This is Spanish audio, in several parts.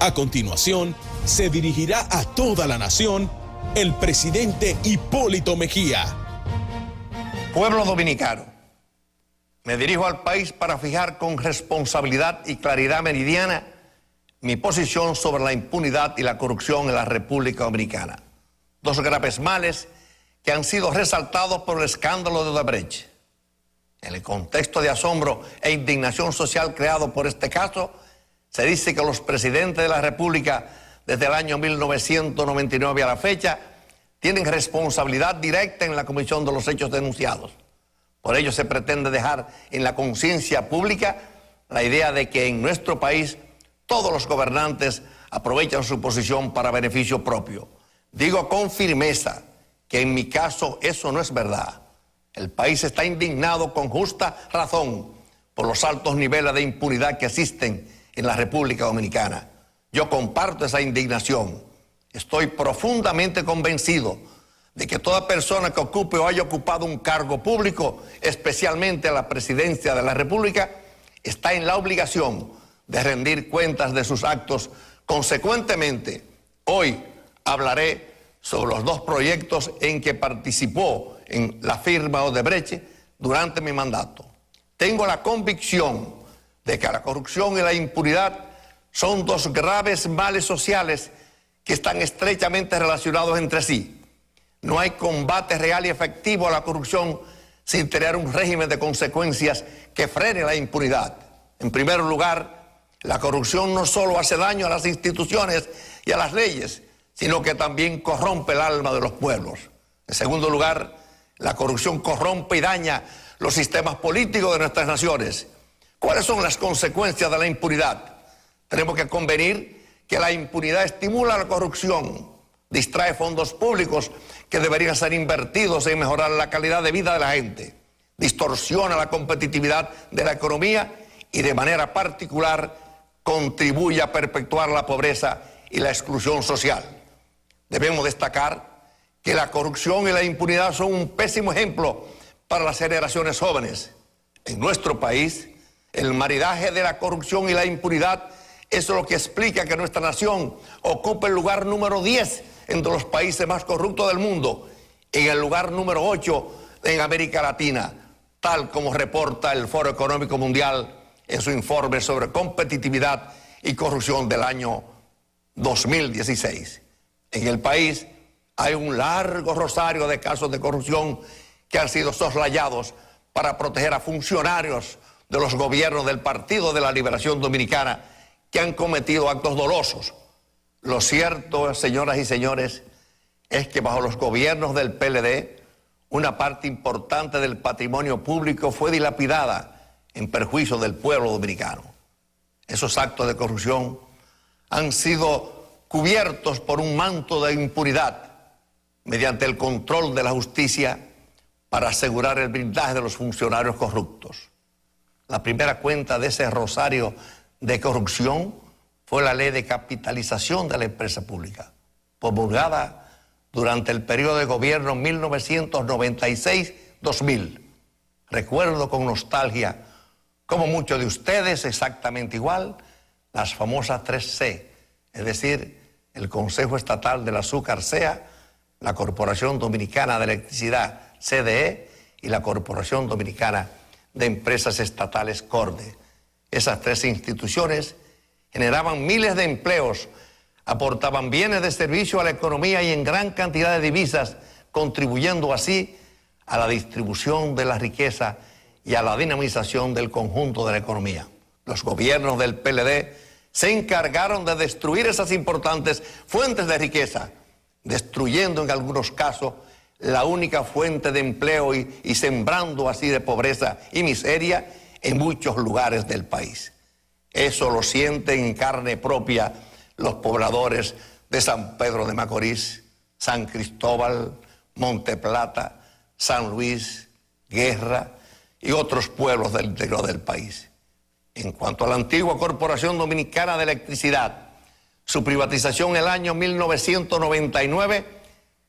A continuación, se dirigirá a toda la nación el presidente Hipólito Mejía. Pueblo dominicano, me dirijo al país para fijar con responsabilidad y claridad meridiana mi posición sobre la impunidad y la corrupción en la República Dominicana. Dos graves males que han sido resaltados por el escándalo de Odebrecht. En el contexto de asombro e indignación social creado por este caso, se dice que los presidentes de la República desde el año 1999 a la fecha tienen responsabilidad directa en la comisión de los hechos denunciados. Por ello se pretende dejar en la conciencia pública la idea de que en nuestro país todos los gobernantes aprovechan su posición para beneficio propio. Digo con firmeza que en mi caso eso no es verdad. El país está indignado con justa razón por los altos niveles de impunidad que existen en la República Dominicana. Yo comparto esa indignación. Estoy profundamente convencido de que toda persona que ocupe o haya ocupado un cargo público, especialmente a la presidencia de la República, está en la obligación de rendir cuentas de sus actos. Consecuentemente, hoy hablaré sobre los dos proyectos en que participó en la firma Odebrecht durante mi mandato. Tengo la convicción de que la corrupción y la impunidad son dos graves males sociales que están estrechamente relacionados entre sí. No hay combate real y efectivo a la corrupción sin tener un régimen de consecuencias que frene la impunidad. En primer lugar, la corrupción no solo hace daño a las instituciones y a las leyes, sino que también corrompe el alma de los pueblos. En segundo lugar, la corrupción corrompe y daña los sistemas políticos de nuestras naciones. ¿Cuáles son las consecuencias de la impunidad? Tenemos que convenir que la impunidad estimula la corrupción, distrae fondos públicos que deberían ser invertidos en mejorar la calidad de vida de la gente, distorsiona la competitividad de la economía y de manera particular contribuye a perpetuar la pobreza y la exclusión social. Debemos destacar que la corrupción y la impunidad son un pésimo ejemplo para las generaciones jóvenes. En nuestro país, el maridaje de la corrupción y la impunidad es lo que explica que nuestra nación ocupe el lugar número 10 entre los países más corruptos del mundo, en el lugar número 8 en América Latina, tal como reporta el Foro Económico Mundial en su informe sobre competitividad y corrupción del año 2016. En el país hay un largo rosario de casos de corrupción que han sido soslayados para proteger a funcionarios de los gobiernos del Partido de la Liberación Dominicana que han cometido actos dolosos. Lo cierto, señoras y señores, es que bajo los gobiernos del PLD, una parte importante del patrimonio público fue dilapidada en perjuicio del pueblo dominicano. Esos actos de corrupción han sido cubiertos por un manto de impunidad mediante el control de la justicia para asegurar el blindaje de los funcionarios corruptos. La primera cuenta de ese rosario de corrupción fue la ley de capitalización de la empresa pública, promulgada durante el periodo de gobierno 1996-2000. Recuerdo con nostalgia, como muchos de ustedes, exactamente igual, las famosas 3C, es decir, el Consejo Estatal del Azúcar CEA, la Corporación Dominicana de Electricidad CDE y la Corporación Dominicana de Empresas Estatales CORDE. Esas tres instituciones generaban miles de empleos, aportaban bienes de servicio a la economía y en gran cantidad de divisas, contribuyendo así a la distribución de la riqueza y a la dinamización del conjunto de la economía. Los gobiernos del PLD se encargaron de destruir esas importantes fuentes de riqueza, destruyendo en algunos casos la única fuente de empleo y sembrando así de pobreza y miseria en muchos lugares del país. Eso lo sienten en carne propia los pobladores de San Pedro de Macorís, San Cristóbal, Monte Plata, San Luis, Guerra y otros pueblos del interior del país. En cuanto a la antigua Corporación Dominicana de Electricidad, su privatización en el año 1999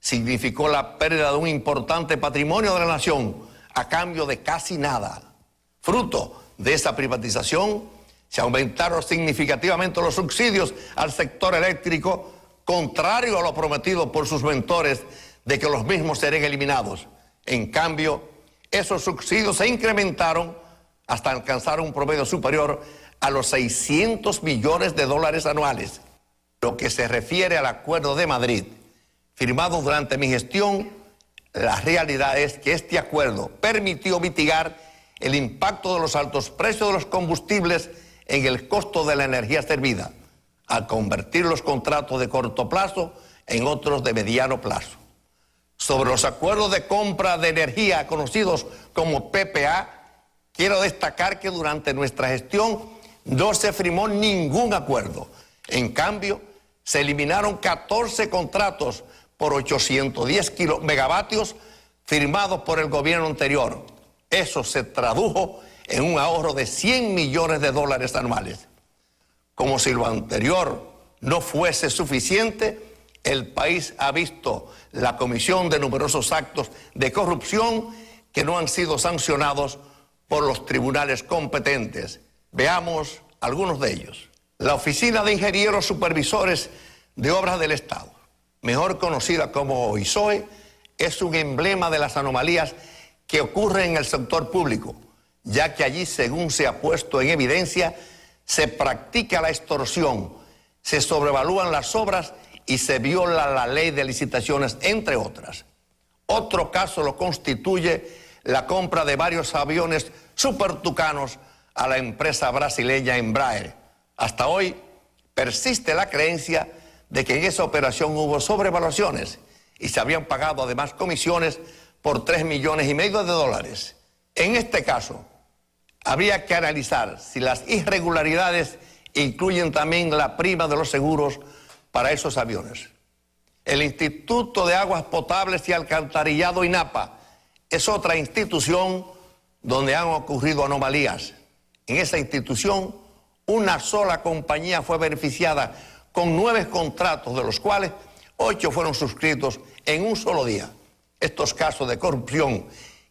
significó la pérdida de un importante patrimonio de la nación a cambio de casi nada. Fruto de esa privatización, Se aumentaron significativamente los subsidios al sector eléctrico, contrario a lo prometido por sus mentores de que los mismos serían eliminados. En cambio, esos subsidios se incrementaron hasta alcanzar un promedio superior a los 600 millones de dólares anuales. Lo que se refiere al Acuerdo de Madrid, firmado durante mi gestión, la realidad es que este acuerdo permitió mitigar el impacto de los altos precios de los combustibles en el costo de la energía servida, al convertir los contratos de corto plazo en otros de mediano plazo. Sobre los acuerdos de compra de energía conocidos como PPA, quiero destacar que durante nuestra gestión no se firmó ningún acuerdo. En cambio, se eliminaron 14 contratos por 810 megavatios firmados por el gobierno anterior. Eso se tradujo en un ahorro de 100 millones de dólares anuales. Como si lo anterior no fuese suficiente, el país ha visto la comisión de numerosos actos de corrupción que no han sido sancionados por los tribunales competentes. Veamos algunos de ellos. La Oficina de Ingenieros Supervisores de Obras del Estado, mejor conocida como OISOE, es un emblema de las anomalías que ocurren en el sector público, ya que allí, según se ha puesto en evidencia, se practica la extorsión, se sobrevalúan las obras y se viola la ley de licitaciones, entre otras. Otro caso lo constituye la compra de varios aviones supertucanos a la empresa brasileña Embraer. Hasta hoy persiste la creencia de que en esa operación hubo sobrevaluaciones y se habían pagado además comisiones por 3,5 millones de dólares. En este caso, habría que analizar si las irregularidades incluyen también la prima de los seguros para esos aviones. El Instituto de Aguas Potables y Alcantarillado INAPA es otra institución donde han ocurrido anomalías. En esa institución, una sola compañía fue beneficiada con 9 contratos, de los cuales 8 fueron suscritos en un solo día. Estos casos de corrupción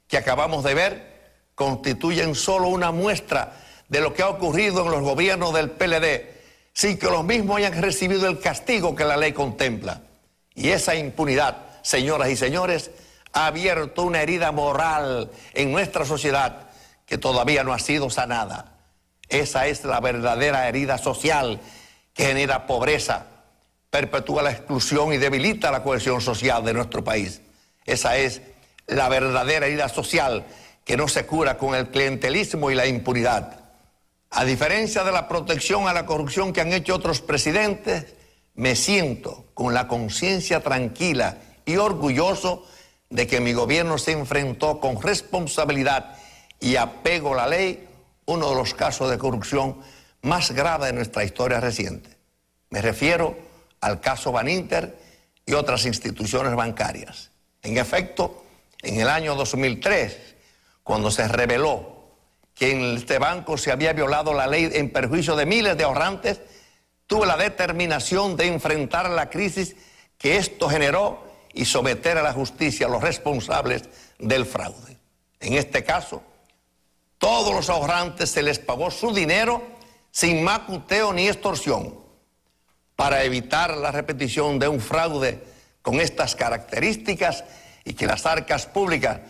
que acabamos de ver constituyen solo una muestra de lo que ha ocurrido en los gobiernos del PLD, sin que los mismos hayan recibido el castigo que la ley contempla. Y esa impunidad, señoras y señores, ha abierto una herida moral en nuestra sociedad que todavía no ha sido sanada. Esa es la verdadera herida social que genera pobreza, perpetúa la exclusión y debilita la cohesión social de nuestro país. Esa es la verdadera herida social que no se cura con el clientelismo y la impunidad. A diferencia de la protección a la corrupción que han hecho otros presidentes, me siento con la conciencia tranquila y orgulloso de que mi gobierno se enfrentó con responsabilidad y apego a la ley uno de los casos de corrupción más graves de nuestra historia reciente. Me refiero al caso Baninter y otras instituciones bancarias. En efecto, en el año 2003, cuando se reveló que en este banco se había violado la ley en perjuicio de miles de ahorrantes, tuve la determinación de enfrentar la crisis que esto generó y someter a la justicia a los responsables del fraude. En este caso, todos los ahorrantes se les pagó su dinero sin macuteo ni extorsión. Para evitar la repetición de un fraude con estas características y que las arcas públicas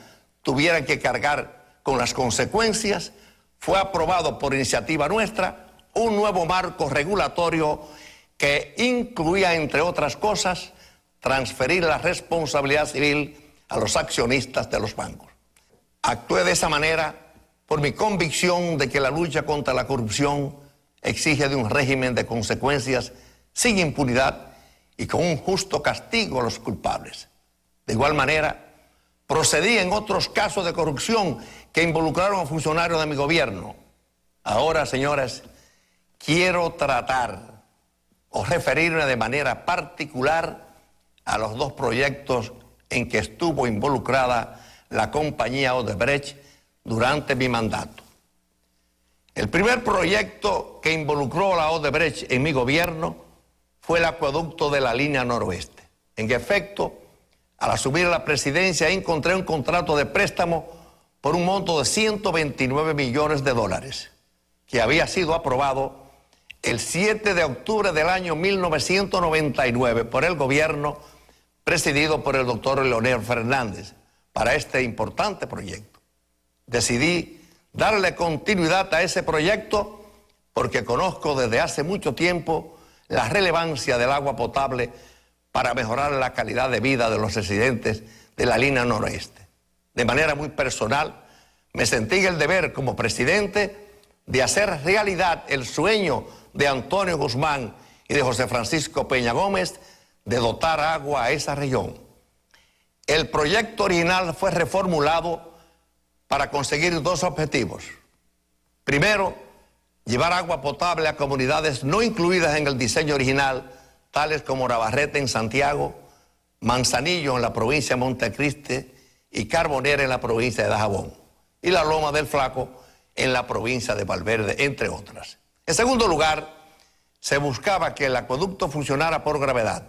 tuvieran que cargar con las consecuencias, fue aprobado por iniciativa nuestra un nuevo marco regulatorio que incluía, entre otras cosas, transferir la responsabilidad civil a los accionistas de los bancos. Actué de esa manera por mi convicción de que la lucha contra la corrupción exige de un régimen de consecuencias sin impunidad y con un justo castigo a los culpables. De igual manera, procedí en otros casos de corrupción que involucraron a funcionarios de mi gobierno. Ahora, señores, quiero tratar o referirme de manera particular a los 2 proyectos en que estuvo involucrada la compañía Odebrecht durante mi mandato. El primer proyecto que involucró a la Odebrecht en mi gobierno fue el acueducto de la línea noroeste. En efecto, al asumir la presidencia encontré un contrato de préstamo por un monto de 129 millones de dólares, que había sido aprobado el 7 de octubre del año 1999 por el gobierno presidido por el doctor Leonel Fernández para este importante proyecto. Decidí darle continuidad a ese proyecto porque conozco desde hace mucho tiempo la relevancia del agua potable para mejorar la calidad de vida de los residentes de la línea noroeste. De manera muy personal, me sentí en el deber como presidente de hacer realidad el sueño de Antonio Guzmán y de José Francisco Peña Gómez de dotar agua a esa región. El proyecto original fue reformulado para conseguir dos objetivos. Primero, llevar agua potable a comunidades no incluidas en el diseño original, tales como Navarrete en Santiago, Manzanillo en la provincia de Montecristi y Carbonera en la provincia de Dajabón, y la Loma del Flaco en la provincia de Valverde, entre otras. En segundo lugar, se buscaba que el acueducto funcionara por gravedad,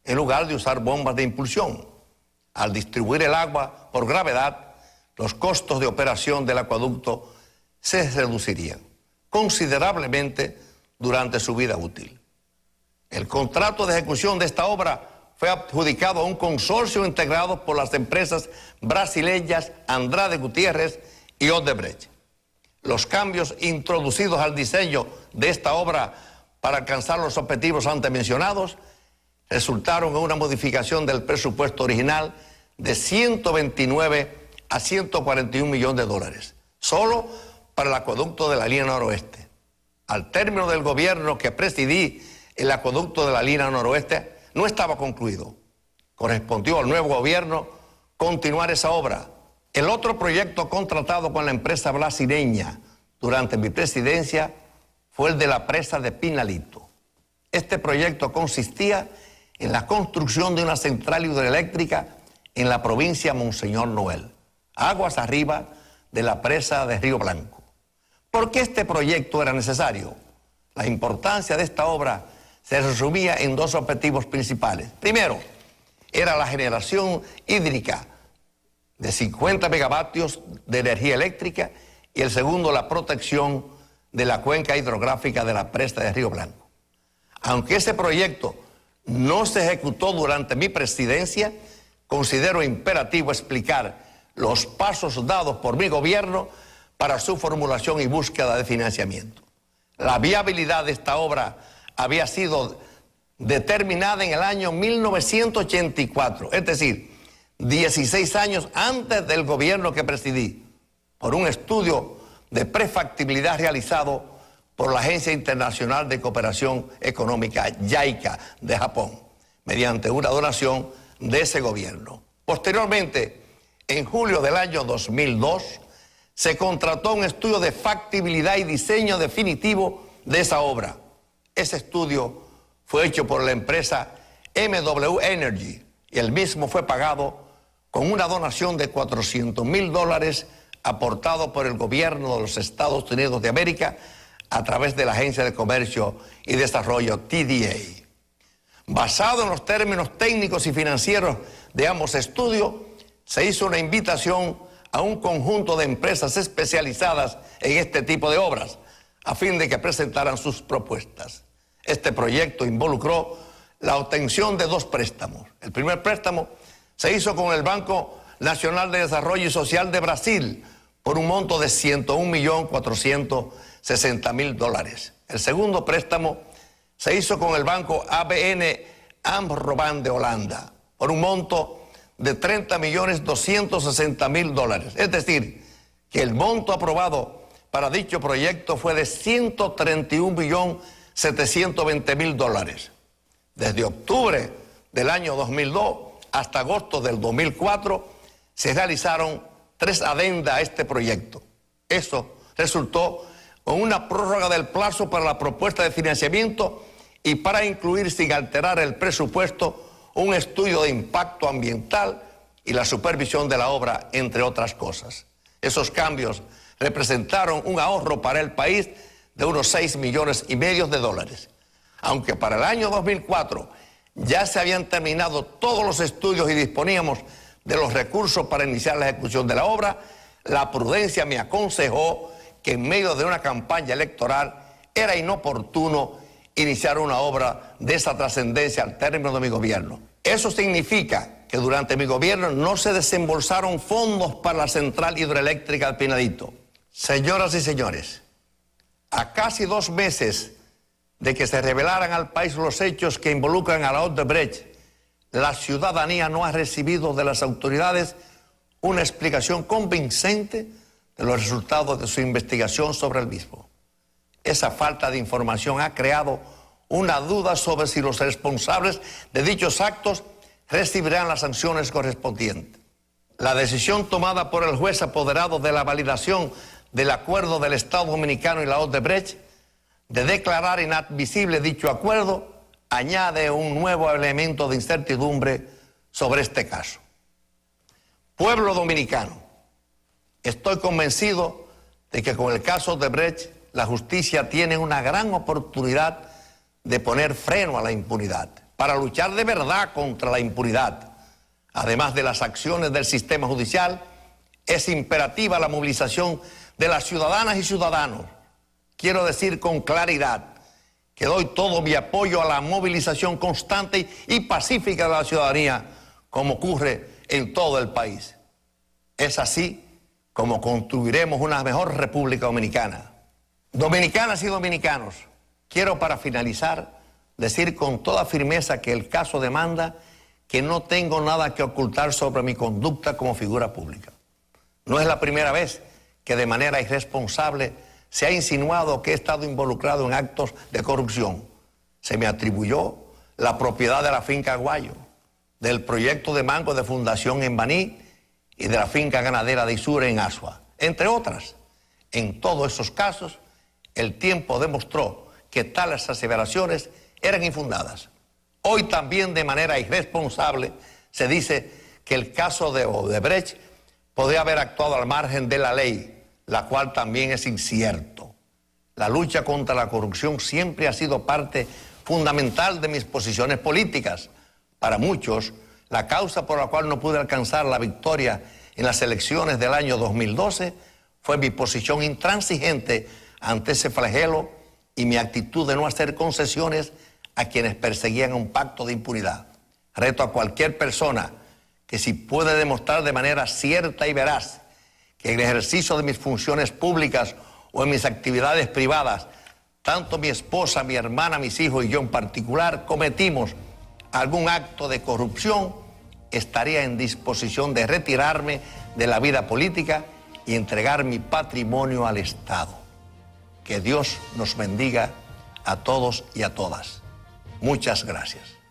en lugar de usar bombas de impulsión. Al distribuir el agua por gravedad, los costos de operación del acueducto se reducirían considerablemente durante su vida útil. El contrato de ejecución de esta obra fue adjudicado a un consorcio integrado por las empresas brasileñas Andrade Gutiérrez y Odebrecht. Los cambios introducidos al diseño de esta obra para alcanzar los objetivos antes mencionados resultaron en una modificación del presupuesto original de 129 a 141 millones de dólares, solo para el acueducto de la línea noroeste. Al término del gobierno que presidí, el acueducto de la línea noroeste no estaba concluido. Correspondió al nuevo gobierno continuar esa obra. El otro proyecto contratado con la empresa brasileña durante mi presidencia fue el de la presa de Pinalito. Este proyecto consistía en la construcción de una central hidroeléctrica en la provincia de Monseñor Noel, aguas arriba de la presa de Río Blanco. ¿Por qué este proyecto era necesario? La importancia de esta obra se resumía en dos objetivos principales. Primero, era la generación hídrica de 50 megavatios de energía eléctrica y el segundo, la protección de la cuenca hidrográfica de la presa de Río Blanco. Aunque ese proyecto no se ejecutó durante mi presidencia, considero imperativo explicar los pasos dados por mi gobierno para su formulación y búsqueda de financiamiento. La viabilidad de esta obra había sido determinada en el año 1984, es decir, 16 años antes del gobierno que presidí, por un estudio de prefactibilidad realizado por la Agencia Internacional de Cooperación Económica, JICA, de Japón, mediante una donación de ese gobierno. Posteriormente, en julio del año 2002, se contrató un estudio de factibilidad y diseño definitivo de esa obra. Ese estudio fue hecho por la empresa MW Energy y el mismo fue pagado con una donación de $400,000 aportado por el gobierno de los Estados Unidos de América a través de la Agencia de Comercio y Desarrollo TDA. Basado en los términos técnicos y financieros de ambos estudios, se hizo una invitación a un conjunto de empresas especializadas en este tipo de obras, a fin de que presentaran sus propuestas. Este proyecto involucró la obtención de dos préstamos. El primer préstamo se hizo con el Banco Nacional de Desarrollo Social de Brasil por un monto de $101.460.000. El segundo préstamo se hizo con el Banco ABN AMRO-Bank de Holanda por un monto de $30.260.000. Es decir, que el monto aprobado para dicho proyecto fue de $131.720.000. Desde octubre del año 2002 hasta agosto del 2004 se realizaron 3 adendas a este proyecto. Eso resultó en una prórroga del plazo para la propuesta de financiamiento y para incluir sin alterar el presupuesto un estudio de impacto ambiental y la supervisión de la obra, entre otras cosas. Esos cambios representaron un ahorro para el país de unos $6,5 millones. Aunque para el año 2004 ya se habían terminado todos los estudios y disponíamos de los recursos para iniciar la ejecución de la obra, la prudencia me aconsejó que en medio de una campaña electoral era inoportuno iniciar una obra de esa trascendencia al término de mi gobierno. Eso significa que durante mi gobierno no se desembolsaron fondos para la central hidroeléctrica del Piedradito. Señoras y señores, a casi 2 meses de que se revelaran al país los hechos que involucran a la Odebrecht, la ciudadanía no ha recibido de las autoridades una explicación convincente de los resultados de su investigación sobre el mismo. Esa falta de información ha creado una duda sobre si los responsables de dichos actos recibirán las sanciones correspondientes. La decisión tomada por el juez apoderado de la validación del acuerdo del Estado Dominicano y la Odebrecht de declarar inadmisible dicho acuerdo añade un nuevo elemento de incertidumbre sobre este caso. Pueblo dominicano, estoy convencido de que con el caso Odebrecht la justicia tiene una gran oportunidad de poner freno a la impunidad, para luchar de verdad contra la impunidad. Además de las acciones del sistema judicial, es imperativa la movilización de las ciudadanas y ciudadanos. Quiero decir con claridad que doy todo mi apoyo a la movilización constante y pacífica de la ciudadanía, como ocurre en todo el país. Es así como construiremos una mejor República Dominicana. Dominicanas y dominicanos, quiero para finalizar decir con toda firmeza que el caso demanda que no tengo nada que ocultar sobre mi conducta como figura pública. No es la primera vez que de manera irresponsable se ha insinuado que he estado involucrado en actos de corrupción. Se me atribuyó la propiedad de la finca Aguayo, del proyecto de mango de fundación en Baní y de la finca ganadera de Isura en Asua, entre otras. En todos esos casos, el tiempo demostró que tales aseveraciones eran infundadas. Hoy también de manera irresponsable se dice que el caso de Odebrecht podría haber actuado al margen de la ley, la cual también es incierto. La lucha contra la corrupción siempre ha sido parte fundamental de mis posiciones políticas. Para muchos, la causa por la cual no pude alcanzar la victoria en las elecciones del año 2012 fue mi posición intransigente ante ese flagelo y mi actitud de no hacer concesiones a quienes perseguían un pacto de impunidad. Reto a cualquier persona que si puede demostrar de manera cierta y veraz que en el ejercicio de mis funciones públicas o en mis actividades privadas, tanto mi esposa, mi hermana, mis hijos y yo en particular cometimos algún acto de corrupción, estaría en disposición de retirarme de la vida política y entregar mi patrimonio al Estado. Que Dios nos bendiga a todos y a todas. Muchas gracias.